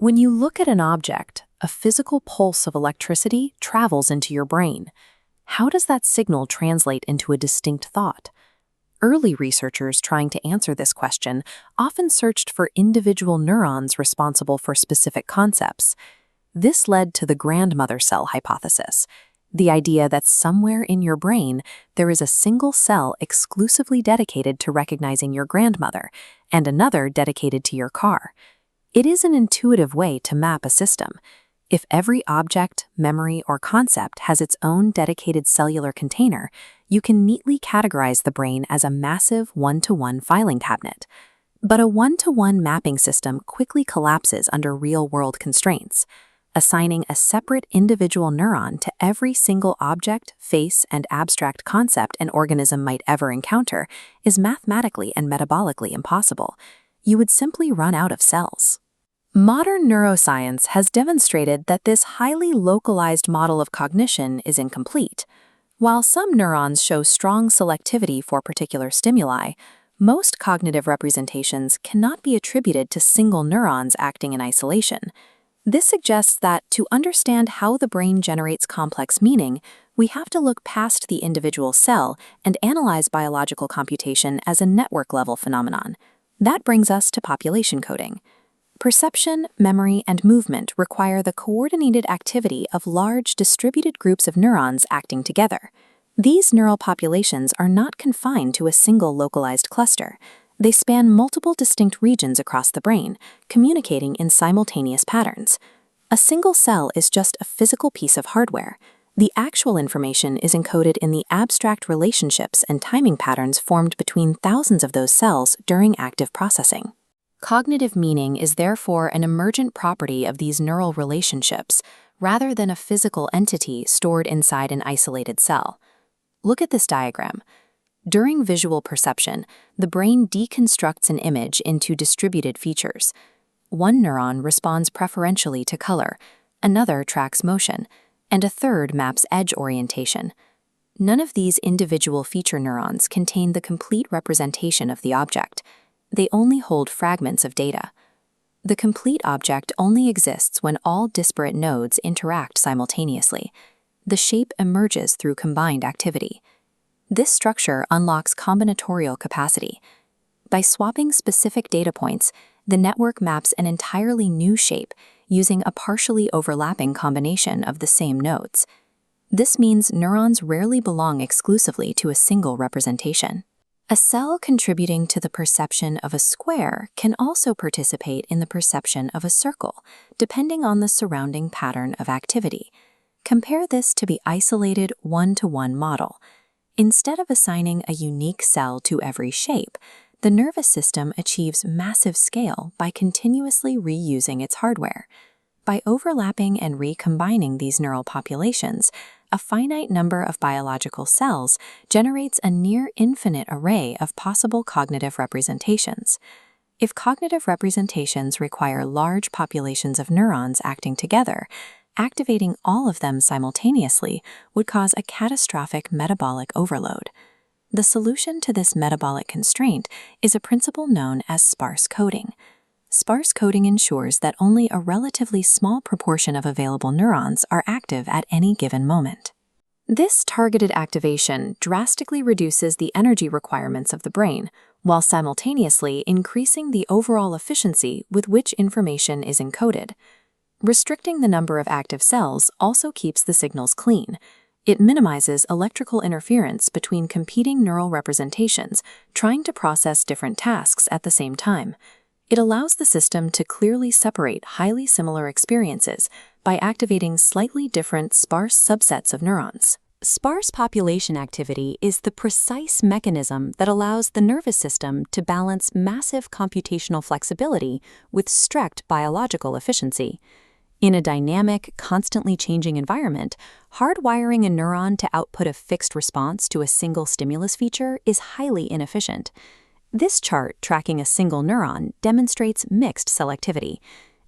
When you look at an object, a physical pulse of electricity travels into your brain. How does that signal translate into a distinct thought? Early researchers trying to answer this question often searched for individual neurons responsible for specific concepts. This led to the grandmother cell hypothesis, the idea that somewhere in your brain there is a single cell exclusively dedicated to recognizing your grandmother and another dedicated to your car. It is an intuitive way to map a system. If every object, memory, or concept has its own dedicated cellular container, you can neatly categorize the brain as a massive one-to-one filing cabinet. But a one-to-one mapping system quickly collapses under real-world constraints. Assigning a separate individual neuron to every single object, face, and abstract concept an organism might ever encounter is mathematically and metabolically impossible. You would simply run out of cells. Modern neuroscience has demonstrated that this highly localized model of cognition is incomplete. While some neurons show strong selectivity for particular stimuli, most cognitive representations cannot be attributed to single neurons acting in isolation. This suggests that to understand how the brain generates complex meaning, we have to look past the individual cell and analyze biological computation as a network-level phenomenon. That brings us to population coding. Perception, memory, and movement require the coordinated activity of large distributed groups of neurons acting together. These neural populations are not confined to a single localized cluster. They span multiple distinct regions across the brain, communicating in simultaneous patterns. A single cell is just a physical piece of hardware. The actual information is encoded in the abstract relationships and timing patterns formed between thousands of those cells during active processing. Cognitive meaning is therefore an emergent property of these neural relationships, rather than a physical entity stored inside an isolated cell. Look at this diagram. During visual perception, the brain deconstructs an image into distributed features. One neuron responds preferentially to color, another tracks motion, and a third maps edge orientation. None of these individual feature neurons contain the complete representation of the object. They only hold fragments of data. The complete object only exists when all disparate nodes interact simultaneously. The shape emerges through combined activity. This structure unlocks combinatorial capacity. By swapping specific data points, the network maps an entirely new shape using a partially overlapping combination of the same nodes. This means neurons rarely belong exclusively to a single representation. A cell contributing to the perception of a square can also participate in the perception of a circle, depending on the surrounding pattern of activity. Compare this to the isolated one-to-one model. Instead of assigning a unique cell to every shape, the nervous system achieves massive scale by continuously reusing its hardware. By overlapping and recombining these neural populations, a finite number of biological cells generates a near-infinite array of possible cognitive representations. If cognitive representations require large populations of neurons acting together, activating all of them simultaneously would cause a catastrophic metabolic overload. The solution to this metabolic constraint is a principle known as sparse coding. Sparse coding ensures that only a relatively small proportion of available neurons are active at any given moment. This targeted activation drastically reduces the energy requirements of the brain, while simultaneously increasing the overall efficiency with which information is encoded. Restricting the number of active cells also keeps the signals clean. It minimizes electrical interference between competing neural representations trying to process different tasks at the same time. It allows the system to clearly separate highly similar experiences by activating slightly different sparse subsets of neurons. Sparse population activity is the precise mechanism that allows the nervous system to balance massive computational flexibility with strict biological efficiency. In a dynamic, constantly changing environment, hardwiring a neuron to output a fixed response to a single stimulus feature is highly inefficient. This chart tracking a single neuron demonstrates mixed selectivity.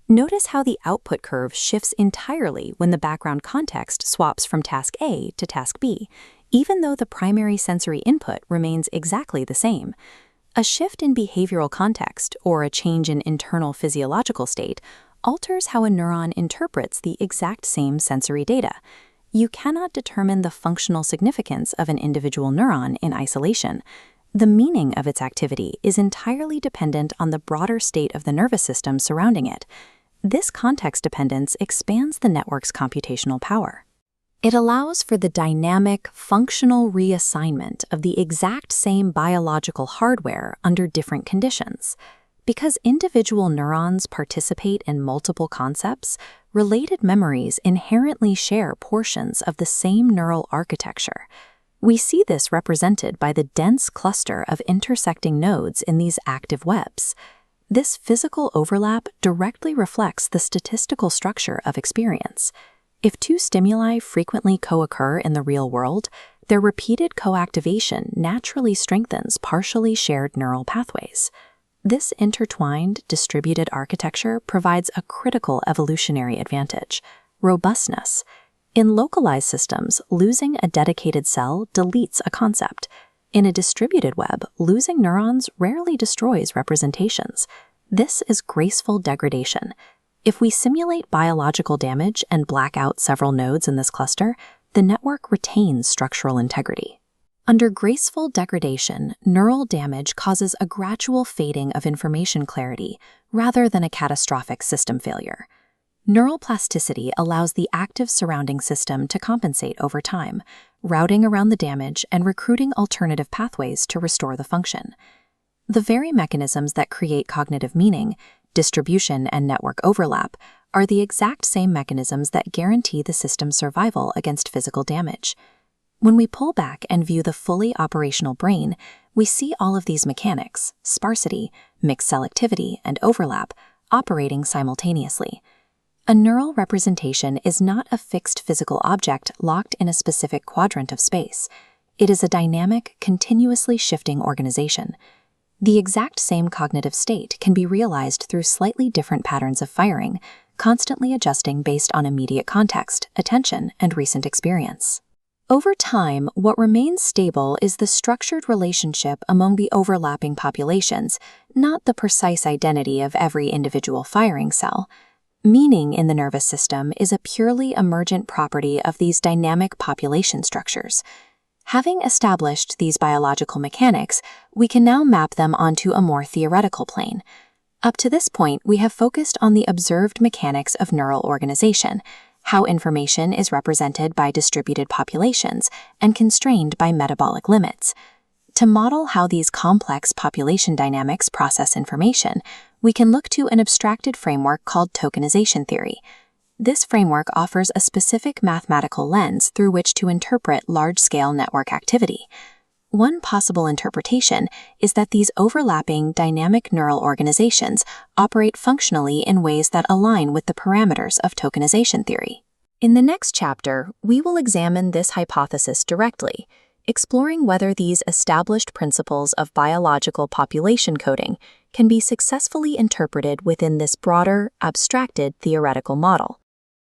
Notice how the output curve shifts entirely when the background context swaps from task A to task B, even though the primary sensory input remains exactly the same. A shift in behavioral context or a change in internal physiological state alters how a neuron interprets the exact same sensory data. You cannot determine the functional significance of an individual neuron in isolation. The meaning of its activity is entirely dependent on the broader state of the nervous system surrounding it. This context dependence expands the network's computational power. It allows for the dynamic, functional reassignment of the exact same biological hardware under different conditions. Because individual neurons participate in multiple concepts, related memories inherently share portions of the same neural architecture. We see this represented by the dense cluster of intersecting nodes in these active webs. This physical overlap directly reflects the statistical structure of experience. If two stimuli frequently co-occur in the real world, their repeated coactivation naturally strengthens partially shared neural pathways. This intertwined, distributed architecture provides a critical evolutionary advantage: robustness. In localized systems, losing a dedicated cell deletes a concept. In a distributed web, losing neurons rarely destroys representations. This is graceful degradation. If we simulate biological damage and black out several nodes in this cluster, the network retains structural integrity. Under graceful degradation, neural damage causes a gradual fading of information clarity rather than a catastrophic system failure. Neural plasticity allows the active surrounding system to compensate over time, routing around the damage and recruiting alternative pathways to restore the function. The very mechanisms that create cognitive meaning, distribution and network overlap, are the exact same mechanisms that guarantee the system's survival against physical damage. When we pull back and view the fully operational brain, we see all of these mechanics, sparsity, mixed selectivity, and overlap, operating simultaneously. A neural representation is not a fixed physical object locked in a specific quadrant of space. It is a dynamic, continuously shifting organization. The exact same cognitive state can be realized through slightly different patterns of firing, constantly adjusting based on immediate context, attention, and recent experience. Over time, what remains stable is the structured relationship among the overlapping populations, not the precise identity of every individual firing cell. Meaning in the nervous system is a purely emergent property of these dynamic population structures. Having established these biological mechanics, we can now map them onto a more theoretical plane. Up to this point, we have focused on the observed mechanics of neural organization, how information is represented by distributed populations and constrained by metabolic limits. To model how these complex population dynamics process information, we can look to an abstracted framework called tokenization theory. This framework offers a specific mathematical lens through which to interpret large-scale network activity. One possible interpretation is that these overlapping dynamic neural organizations operate functionally in ways that align with the parameters of tokenization theory. In the next chapter, we will examine this hypothesis directly, exploring whether these established principles of biological population coding can be successfully interpreted within this broader, abstracted theoretical model.